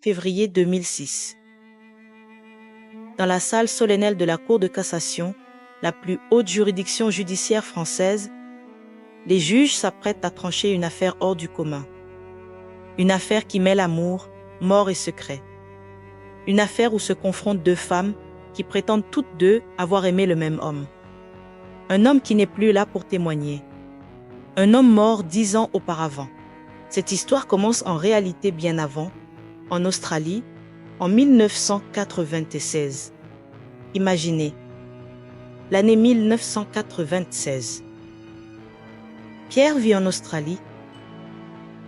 février 2006. Dans la salle solennelle de la Cour de cassation, la plus haute juridiction judiciaire française, les juges s'apprêtent à trancher une affaire hors du commun. Une affaire qui mêle amour, mort et secret. Une affaire où se confrontent deux femmes qui prétendent toutes deux avoir aimé le même homme. Un homme qui n'est plus là pour témoigner. Un homme mort 10 ans auparavant. Cette histoire commence en réalité bien avant, en Australie, en 1996. Imaginez, l'année 1996. Pierre vit en Australie.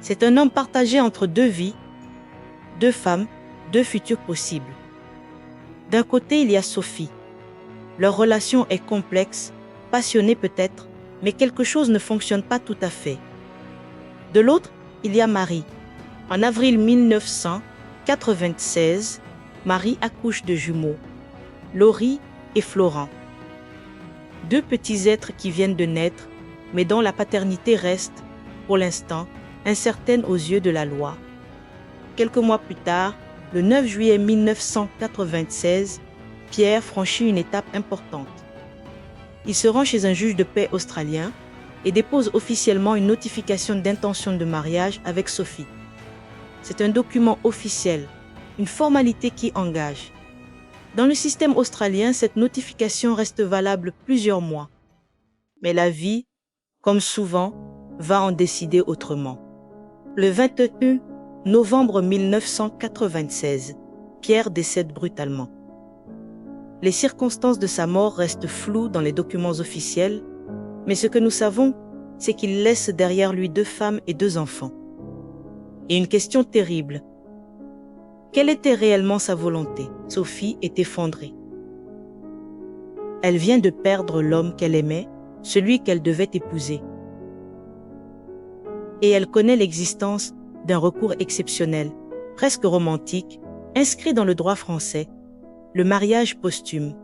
C'est un homme partagé entre deux vies, deux femmes, deux futurs possibles. D'un côté, il y a Sophie. Leur relation est complexe, passionnée peut-être, mais quelque chose ne fonctionne pas tout à fait. De l'autre, il y a Marie. En avril 1996, Marie accouche de jumeaux, Laurie et Florent. Deux petits êtres qui viennent de naître, mais dont la paternité reste, pour l'instant, incertaine aux yeux de la loi. Quelques mois plus tard, le 9 juillet 1996, Pierre franchit une étape importante. Il se rend chez un juge de paix australien et dépose officiellement une notification d'intention de mariage avec Sophie. C'est un document officiel, une formalité qui engage. Dans le système australien, cette notification reste valable plusieurs mois. Mais la vie, comme souvent, va en décider autrement. Le 21 novembre 1996, Pierre décède brutalement. Les circonstances de sa mort restent floues dans les documents officiels, mais ce que nous savons, c'est qu'il laisse derrière lui 2 femmes et 2 enfants. Et une question terrible. Quelle était réellement sa volonté? Sophie est effondrée. Elle vient de perdre l'homme qu'elle aimait, celui qu'elle devait épouser. Et elle connaît l'existence d'un recours exceptionnel, presque romantique, inscrit dans le droit français, le mariage posthume.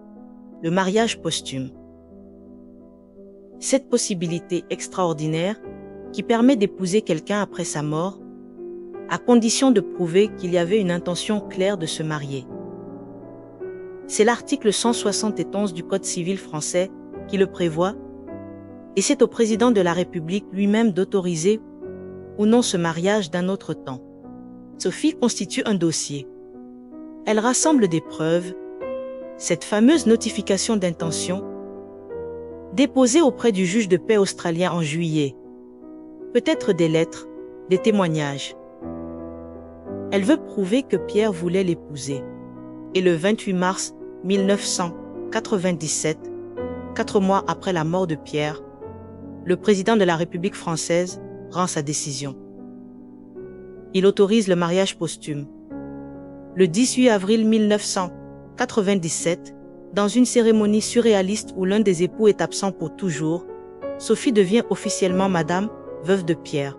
Le mariage posthume. Cette possibilité extraordinaire qui permet d'épouser quelqu'un après sa mort, à condition de prouver qu'il y avait une intention claire de se marier. C'est l'article 171 du Code civil français qui le prévoit, et c'est au président de la République lui-même d'autoriser ou non ce mariage d'un autre temps. Sophie constitue un dossier. Elle rassemble des preuves, cette fameuse notification d'intention, déposée auprès du juge de paix australien en juillet. Peut-être des lettres, des témoignages. Elle veut prouver que Pierre voulait l'épouser. Et le 28 mars 1997, 4 mois après la mort de Pierre, le président de la République française rend sa décision. Il autorise le mariage posthume. Le 18 avril 1997, dans une cérémonie surréaliste où l'un des époux est absent pour toujours, Sophie devient officiellement Madame, veuve de Pierre.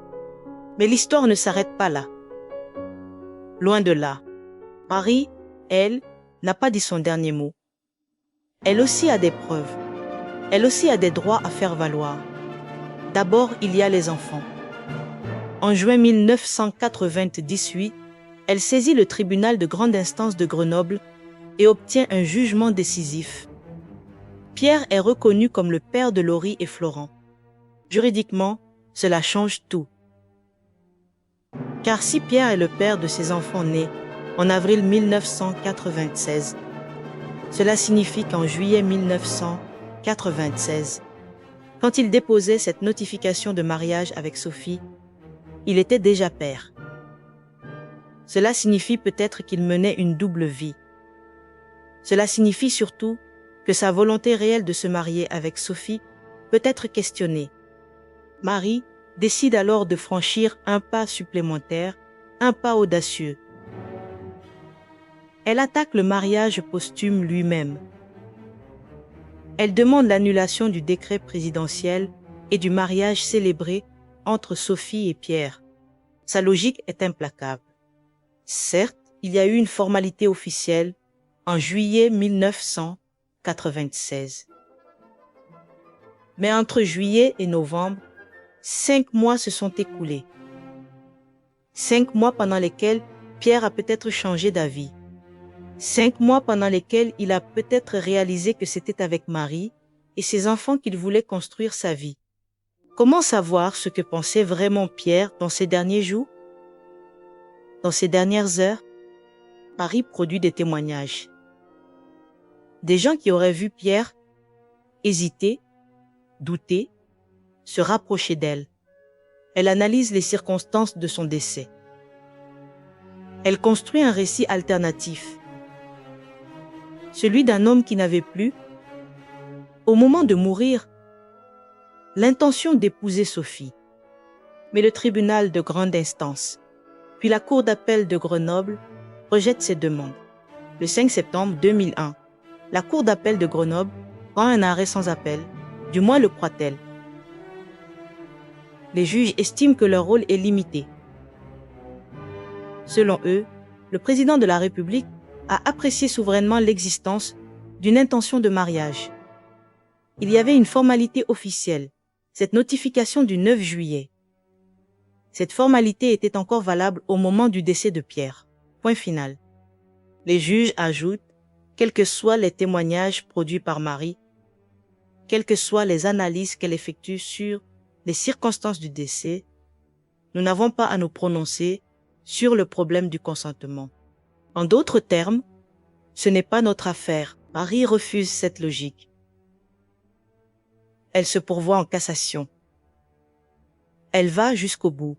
Mais l'histoire ne s'arrête pas là. Loin de là. Marie, elle, n'a pas dit son dernier mot. Elle aussi a des preuves. Elle aussi a des droits à faire valoir. D'abord, il y a les enfants. En juin 1998, elle saisit le tribunal de grande instance de Grenoble et obtient un jugement décisif. Pierre est reconnu comme le père de Laurie et Florent. Juridiquement, cela change tout. Car si Pierre est le père de ses enfants nés en avril 1996, cela signifie qu'en juillet 1996, quand il déposait cette notification de mariage avec Sophie, il était déjà père. Cela signifie peut-être qu'il menait une double vie. Cela signifie surtout que sa volonté réelle de se marier avec Sophie peut être questionnée. Marie décide alors de franchir un pas supplémentaire, un pas audacieux. Elle attaque le mariage posthume lui-même. Elle demande l'annulation du décret présidentiel et du mariage célébré entre Sophie et Pierre. Sa logique est implacable. Certes, il y a eu une formalité officielle en juillet 1996. Mais entre juillet et novembre, 5 mois se sont écoulés. 5 mois pendant lesquels Pierre a peut-être changé d'avis. 5 mois pendant lesquels il a peut-être réalisé que c'était avec Marie et ses enfants qu'il voulait construire sa vie. Comment savoir ce que pensait vraiment Pierre dans ces derniers jours? Dans ces dernières heures, Marie produit des témoignages. Des gens qui auraient vu Pierre hésiter, douter, se rapprocher d'elle. Elle analyse les circonstances de son décès. Elle construit un récit alternatif. Celui d'un homme qui n'avait plus, au moment de mourir, l'intention d'épouser Sophie. Mais le tribunal de grande instance, puis la cour d'appel de Grenoble, rejette ces demandes. Le 5 septembre 2001, la cour d'appel de Grenoble rend un arrêt sans appel, du moins le croit-elle. Les juges estiment que leur rôle est limité. Selon eux, le président de la République a apprécié souverainement l'existence d'une intention de mariage. Il y avait une formalité officielle, cette notification du 9 juillet. Cette formalité était encore valable au moment du décès de Pierre. Point final. Les juges ajoutent, quels que soient les témoignages produits par Marie, quelles que soient les analyses qu'elle effectue sur les circonstances du décès, nous n'avons pas à nous prononcer sur le problème du consentement. En d'autres termes, ce n'est pas notre affaire. Marie refuse cette logique. Elle se pourvoit en cassation. Elle va jusqu'au bout.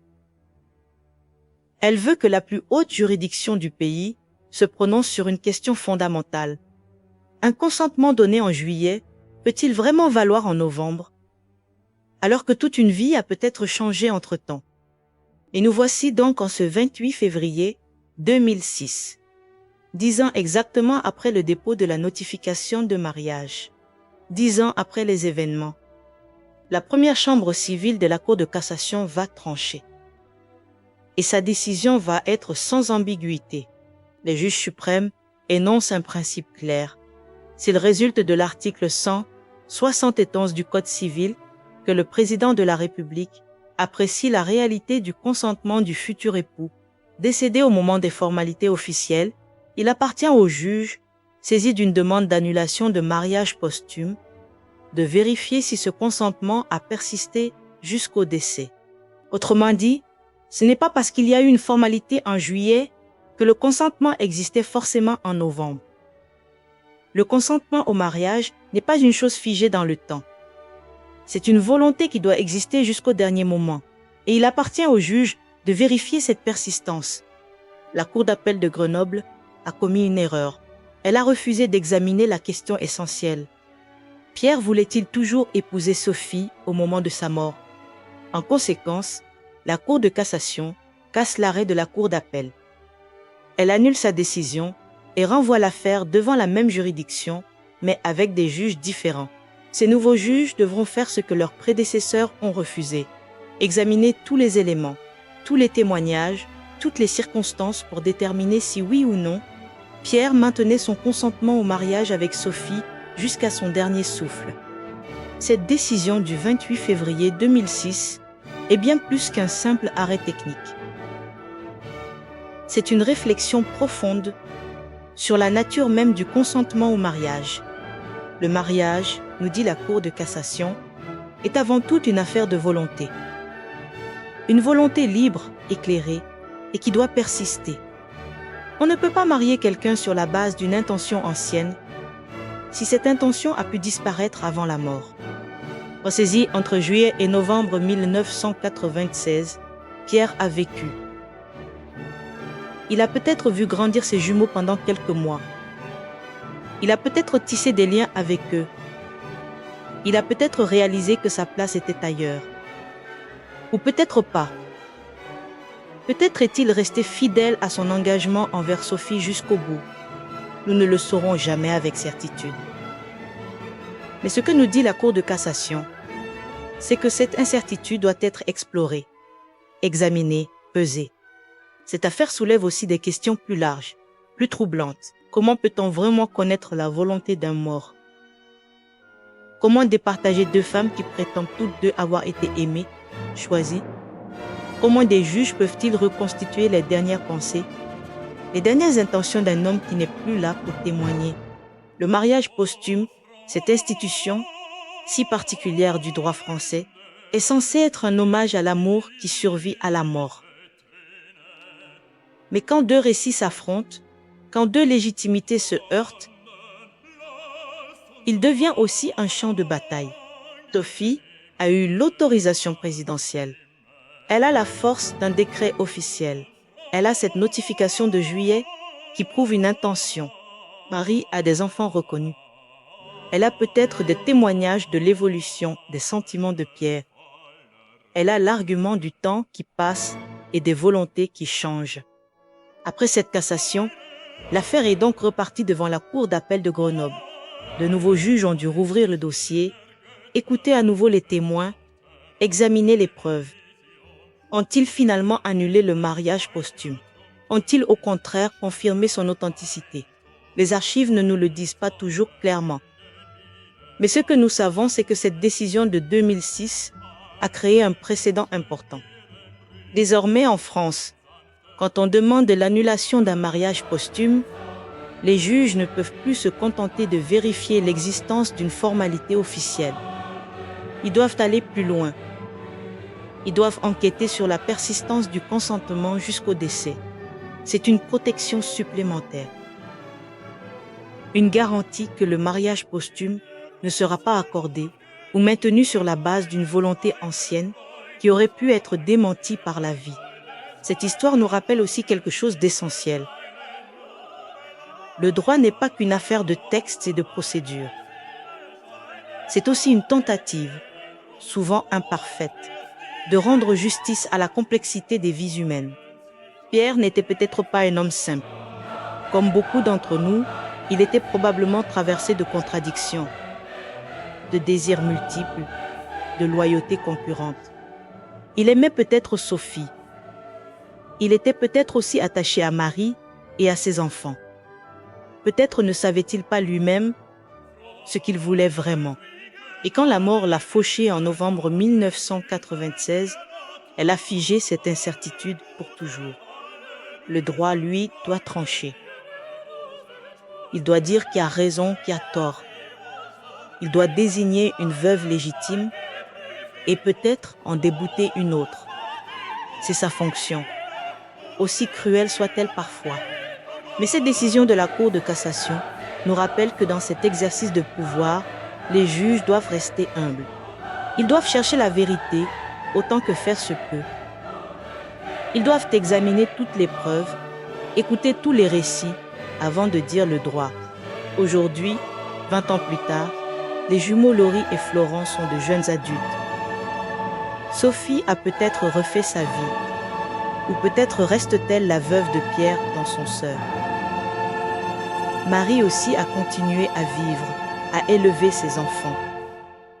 Elle veut que la plus haute juridiction du pays se prononce sur une question fondamentale. Un consentement donné en juillet peut-il vraiment valoir en novembre, alors que toute une vie a peut-être changé entre-temps? Et nous voici donc en ce 28 février 2006, 10 ans exactement après le dépôt de la notification de mariage, 10 ans après les événements. La première chambre civile de la Cour de cassation va trancher. Et sa décision va être sans ambiguïté. Les juges suprêmes énoncent un principe clair. S'il résulte de l'article 171 du Code civil que le président de la République apprécie la réalité du consentement du futur époux, décédé au moment des formalités officielles, il appartient au juge, saisi d'une demande d'annulation de mariage posthume, de vérifier si ce consentement a persisté jusqu'au décès. Autrement dit, ce n'est pas parce qu'il y a eu une formalité en juillet que le consentement existait forcément en novembre. Le consentement au mariage n'est pas une chose figée dans le temps. C'est une volonté qui doit exister jusqu'au dernier moment, et il appartient au juge de vérifier cette persistance. La Cour d'appel de Grenoble a commis une erreur. Elle a refusé d'examiner la question essentielle. Pierre voulait-il toujours épouser Sophie au moment de sa mort? En conséquence, la Cour de cassation casse l'arrêt de la Cour d'appel. Elle annule sa décision et renvoie l'affaire devant la même juridiction, mais avec des juges différents. Ces nouveaux juges devront faire ce que leurs prédécesseurs ont refusé, examiner tous les éléments, tous les témoignages, toutes les circonstances pour déterminer si oui ou non, Pierre maintenait son consentement au mariage avec Sophie jusqu'à son dernier souffle. Cette décision du 28 février 2006 est bien plus qu'un simple arrêt technique. C'est une réflexion profonde sur la nature même du consentement au mariage. Le mariage, nous dit la Cour de cassation, est avant tout une affaire de volonté. Une volonté libre, éclairée, et qui doit persister. On ne peut pas marier quelqu'un sur la base d'une intention ancienne si cette intention a pu disparaître avant la mort. Pensez-y, entre juillet et novembre 1996, Pierre a vécu. Il a peut-être vu grandir ses jumeaux pendant quelques mois. Il a peut-être tissé des liens avec eux. Il a peut-être réalisé que sa place était ailleurs. Ou peut-être pas. Peut-être est-il resté fidèle à son engagement envers Sophie jusqu'au bout. Nous ne le saurons jamais avec certitude. Mais ce que nous dit la Cour de cassation, c'est que cette incertitude doit être explorée, examinée, pesée. Cette affaire soulève aussi des questions plus larges, plus troublantes. Comment peut-on vraiment connaître la volonté d'un mort? Comment départager deux femmes qui prétendent toutes deux avoir été aimées, choisies? Comment des juges peuvent-ils reconstituer les dernières pensées? les dernières intentions d'un homme qui n'est plus là pour témoigner. Le mariage posthume, cette institution si particulière du droit français, est censée être un hommage à l'amour qui survit à la mort. Mais quand deux récits s'affrontent, quand deux légitimités se heurtent, il devient aussi un champ de bataille. Sophie a eu l'autorisation présidentielle. Elle a la force d'un décret officiel. Elle a cette notification de juillet qui prouve une intention. Marie a des enfants reconnus. Elle a peut-être des témoignages de l'évolution des sentiments de Pierre. Elle a l'argument du temps qui passe et des volontés qui changent. Après cette cassation, l'affaire est donc repartie devant la cour d'appel de Grenoble. De nouveaux juges ont dû rouvrir le dossier, écouter à nouveau les témoins, examiner les preuves. Ont-ils finalement annulé le mariage posthume? Ont-ils au contraire confirmé son authenticité? Les archives ne nous le disent pas toujours clairement. Mais ce que nous savons, c'est que cette décision de 2006 a créé un précédent important. Désormais en France, quand on demande l'annulation d'un mariage posthume, les juges ne peuvent plus se contenter de vérifier l'existence d'une formalité officielle. Ils doivent aller plus loin. Ils doivent enquêter sur la persistance du consentement jusqu'au décès. C'est une protection supplémentaire. Une garantie que le mariage posthume ne sera pas accordé ou maintenu sur la base d'une volonté ancienne qui aurait pu être démentie par la vie. Cette histoire nous rappelle aussi quelque chose d'essentiel. Le droit n'est pas qu'une affaire de textes et de procédures. C'est aussi une tentative, souvent imparfaite, de rendre justice à la complexité des vies humaines. Pierre n'était peut-être pas un homme simple. Comme beaucoup d'entre nous, il était probablement traversé de contradictions, de désirs multiples, de loyautés concurrentes. Il aimait peut-être Sophie. Il était peut-être aussi attaché à Marie et à ses enfants. Peut-être ne savait-il pas lui-même ce qu'il voulait vraiment. Et quand la mort l'a fauché en novembre 1996, elle a figé cette incertitude pour toujours. Le droit, lui, doit trancher. Il doit dire qui a raison, qui a tort. Il doit désigner une veuve légitime et peut-être en débouter une autre. C'est sa fonction, aussi cruelle soit-elle parfois. Mais cette décision de la Cour de cassation nous rappelle que dans cet exercice de pouvoir, les juges doivent rester humbles. Ils doivent chercher la vérité autant que faire se peut. Ils doivent examiner toutes les preuves, écouter tous les récits avant de dire le droit. Aujourd'hui, 20 ans plus tard, les jumeaux Laurie et Florent sont de jeunes adultes. Sophie a peut-être refait sa vie, ou peut-être reste-t-elle la veuve de Pierre dans son sœur. Marie aussi a continué à vivre, à élever ses enfants.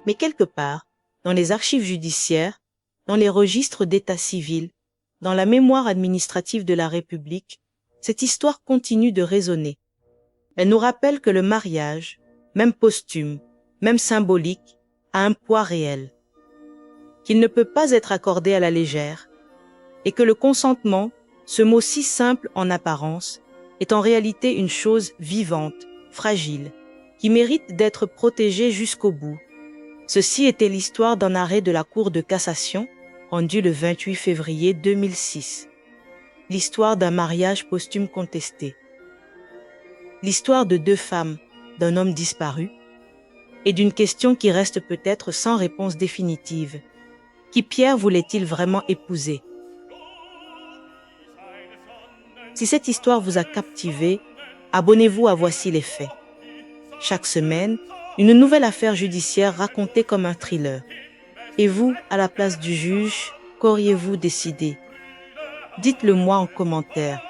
Mais quelque part, dans les archives judiciaires, dans les registres d'état civil, dans la mémoire administrative de la République, cette histoire continue de résonner. Elle nous rappelle que le mariage, même posthume, même symbolique, a un poids réel, qu'il ne peut pas être accordé à la légère, et que le consentement, ce mot si simple en apparence, est en réalité une chose vivante, fragile, qui mérite d'être protégée jusqu'au bout. Ceci était l'histoire d'un arrêt de la Cour de cassation, rendu le 28 février 2006. L'histoire d'un mariage posthume contesté. L'histoire de deux femmes, d'un homme disparu, et d'une question qui reste peut-être sans réponse définitive. Qui Pierre voulait-il vraiment épouser? Si cette histoire vous a captivé, abonnez-vous à Voici les faits. Chaque semaine, une nouvelle affaire judiciaire racontée comme un thriller. Et vous, à la place du juge, qu'auriez-vous décidé? Dites-le moi en commentaire.